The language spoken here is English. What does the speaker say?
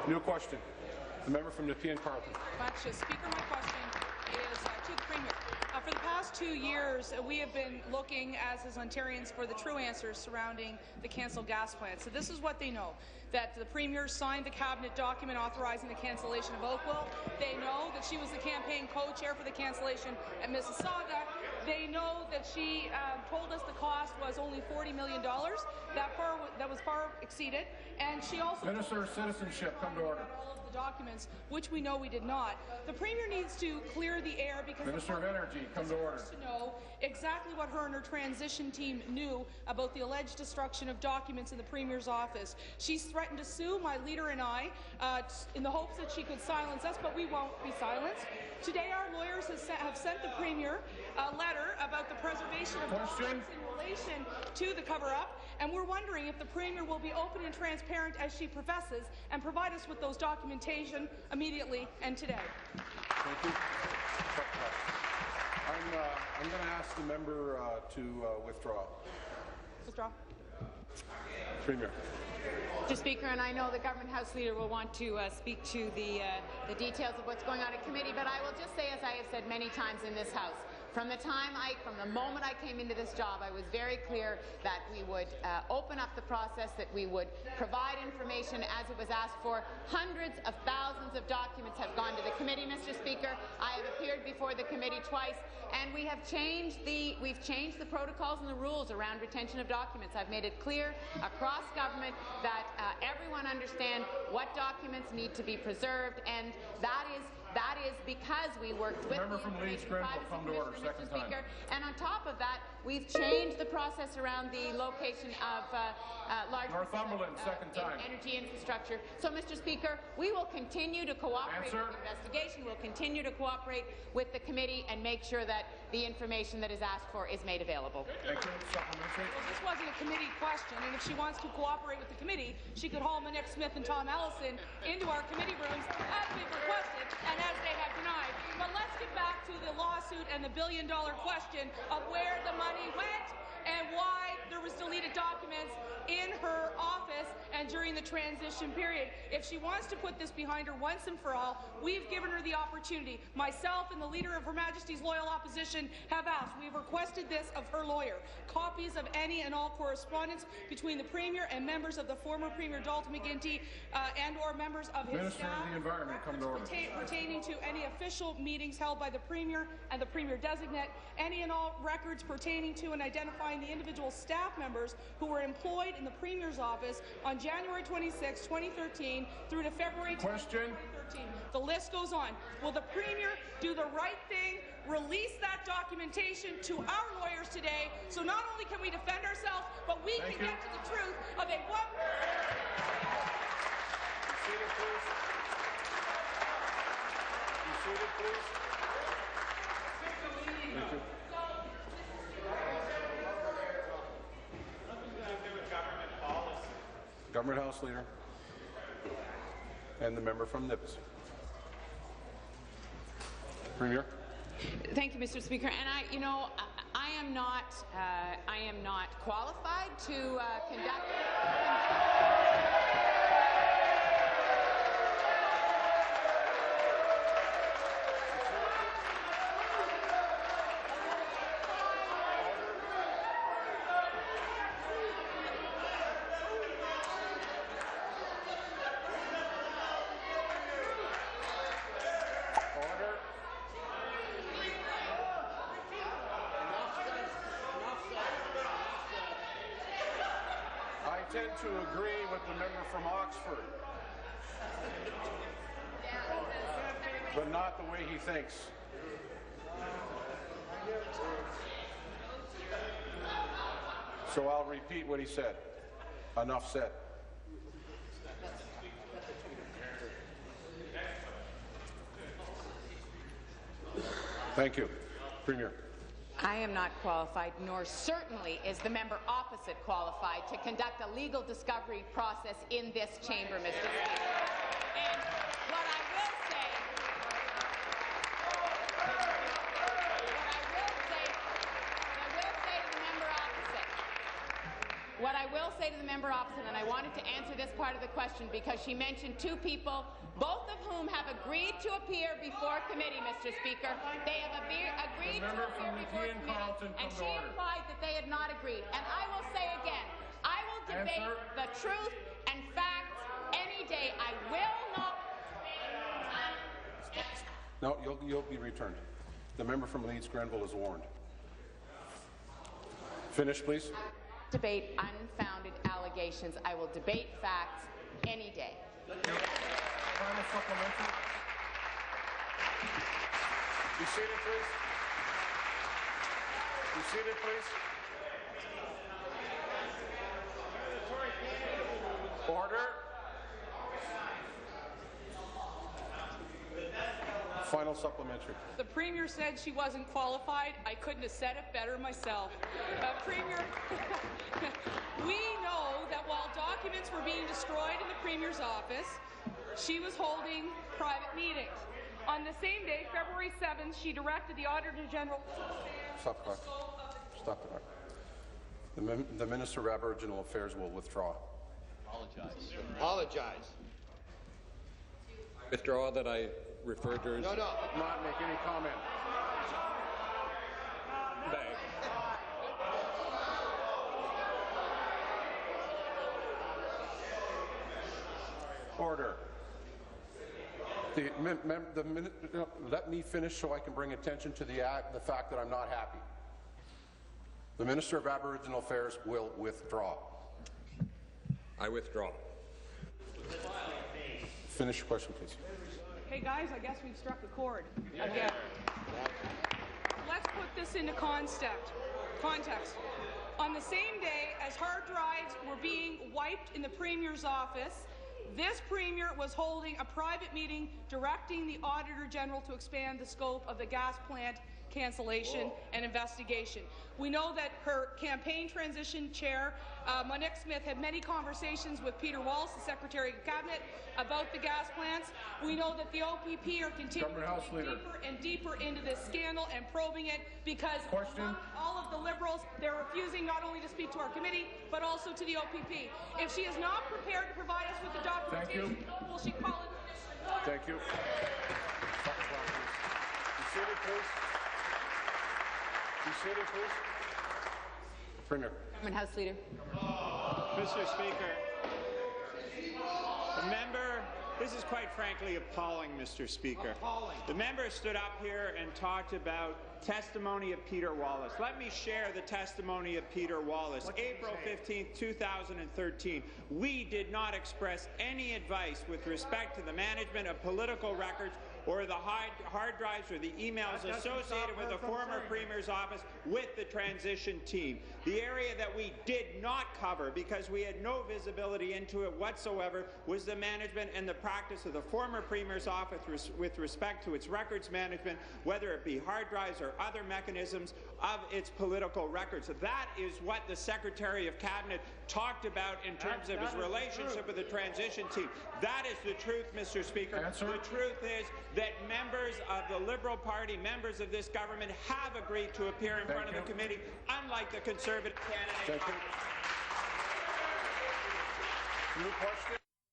New question. The member from Nepean Carleton. Speaker, my question is to the Premier. For the past 2 years, we have been looking as Ontarians for the true answers surrounding the cancelled gas plant. So this is what they know, that the Premier signed the Cabinet document authorizing the cancellation of Oakville. They know that she was the campaign co-chair for the cancellation at Mississauga. They know that she told us the cost was only $40 million. That was far exceeded. And she also Minister of Citizenship, come to order. All of the documents, which we know we did not. The Premier needs to clear the air because Minister of Energy, come to order. To know exactly what her and her transition team knew about the alleged destruction of documents in the Premier's office. She's threatened to sue my leader and I in the hopes that she could silence us, but we won't be silenced. Today, our lawyers have sent the Premier a letter about the preservation of documents in relation to the cover-up, and we're wondering if the Premier will be open and transparent as she professes and provide us with those documentation immediately and today. Thank you. I'm going to ask the member to withdraw. Withdraw. Premier. Mr. Speaker, and I know the Government House Leader will want to speak to the details of what's going on in committee, but I will just say, as I have said many times in this House, from the moment I came into this job, I was very clear that we would open up the process, that we would provide information as it was asked for. Hundreds of thousands of documents have gone to the committee, Mr. Speaker. I have appeared before the committee twice, and we've changed the protocols and the rules around retention of documents. I've made it clear across government that everyone understand what documents need to be preserved, and that is because we worked with member from Leeds Grenville, come to order, second time. And on top of that, we've changed the process around the location of large Northumberland, second time. Energy infrastructure. So, Mr. Speaker, we will continue to cooperate with the investigation. We'll continue to cooperate with the committee and make sure that the information that is asked for is made available. Thank you. Supplementary. Well, this wasn't a committee question, and if she wants to cooperate with the committee, she could haul Manette Smith and Tom Allison into our committee rooms as we've requested and as they have denied. But let's get back to the lawsuit and the billion-dollar question of where the money went and why there was deleted documents in her office and during the transition period. If she wants to put this behind her once and for all, we've given her the opportunity. Myself and the Leader of Her Majesty's Loyal Opposition have asked. We've requested this of her lawyer. Copies of any and all correspondence between the Premier and members of the former Premier Dalton McGuinty and or members of his Minister staff. of the Environment, come to order. Pertaining to any official meetings held by the Premier and the Premier designate, any and all records pertaining to and identifying the individual staff members who were employed in the Premier's office on January 26, 2013 through to February 10, 2013. The list goes on. Will the Premier do the right thing, release that documentation to our lawyers today, so not only can we defend ourselves, but we can get to the truth of a one. Be seated, please. Be seated, please. Thank you. Government House Leader and the member from Nipissing. Premier. Thank you, Mr. Speaker. And I am not qualified to conduct. I tend to agree with the member from Oxford, but not the way he thinks. So I'll repeat what he said. Enough said. Thank you. Premier. I am not qualified, nor certainly is the member opposite qualified to conduct a legal discovery process in this chamber, Mr. Speaker. And what I will say to the member opposite What I will say to the member opposite, and I wanted to answer this part of the question because she mentioned two people, both of whom have agreed to appear before committee, Mr. Speaker. They have agreed to appear before committee, and she implied that they had not agreed. And I will say again, I will debate the truth and facts any day. I will not. No, you'll be returned. The member from Leeds Grenville is warned. Finish, please. Debate unfounded allegations. I will debate facts any day. Final supplementary. Be seated, please. Be seated, please. Order. Final supplementary. The Premier said she wasn't qualified. I couldn't have said it better myself. Premier, we know that while documents were being destroyed in the Premier's office, she was holding private meetings. On the same day, February 7th, she directed the Auditor General... Stop the clock. Stop the clock. The Minister of Aboriginal Affairs will withdraw. Apologize. Withdraw that I referred to. No. Not make any comment. Order. Let me finish so I can bring attention to the fact that I'm not happy. The Minister of Aboriginal Affairs will withdraw. I withdraw. Finish your question, please. Hey guys, I guess we've struck a chord again. Let's put this into context. On the same day as hard drives were being wiped in the Premier's office, this Premier was holding a private meeting directing the Auditor General to expand the scope of the gas plant cancellation and investigation. We know that her campaign transition chair, Monique Smith, had many conversations with Peter Wallace, the Secretary of Cabinet, about the gas plants. We know that the OPP are continuing to dig deeper and deeper into this scandal and probing it because among all of the Liberals, they're refusing not only to speak to our committee, but also to the OPP. If she is not prepared to provide us with the documentation, will she call it? Thank you. Be seated, please. Be seated, please. Premier. House Leader. Mr. Speaker, the member, this is quite frankly appalling, Mr. Speaker. The member stood up here and talked about testimony of Peter Wallace. Let me share the testimony of Peter Wallace. April 15, 2013. We did not express any advice with respect to the management of political records or the hard drives or the emails associated with the former Premier's office with the transition team. The area that we did not cover, because we had no visibility into it whatsoever, was the management and the practice of the former Premier's office with respect to its records management, whether it be hard drives or other mechanisms of its political records. That is what the Secretary of Cabinet talked about in terms of his relationship with the transition team. That is the truth, Mr. Speaker. The truth is that members of the Liberal Party, members of this government, have agreed to appear in front of the committee, unlike the Conservative candidate. New question.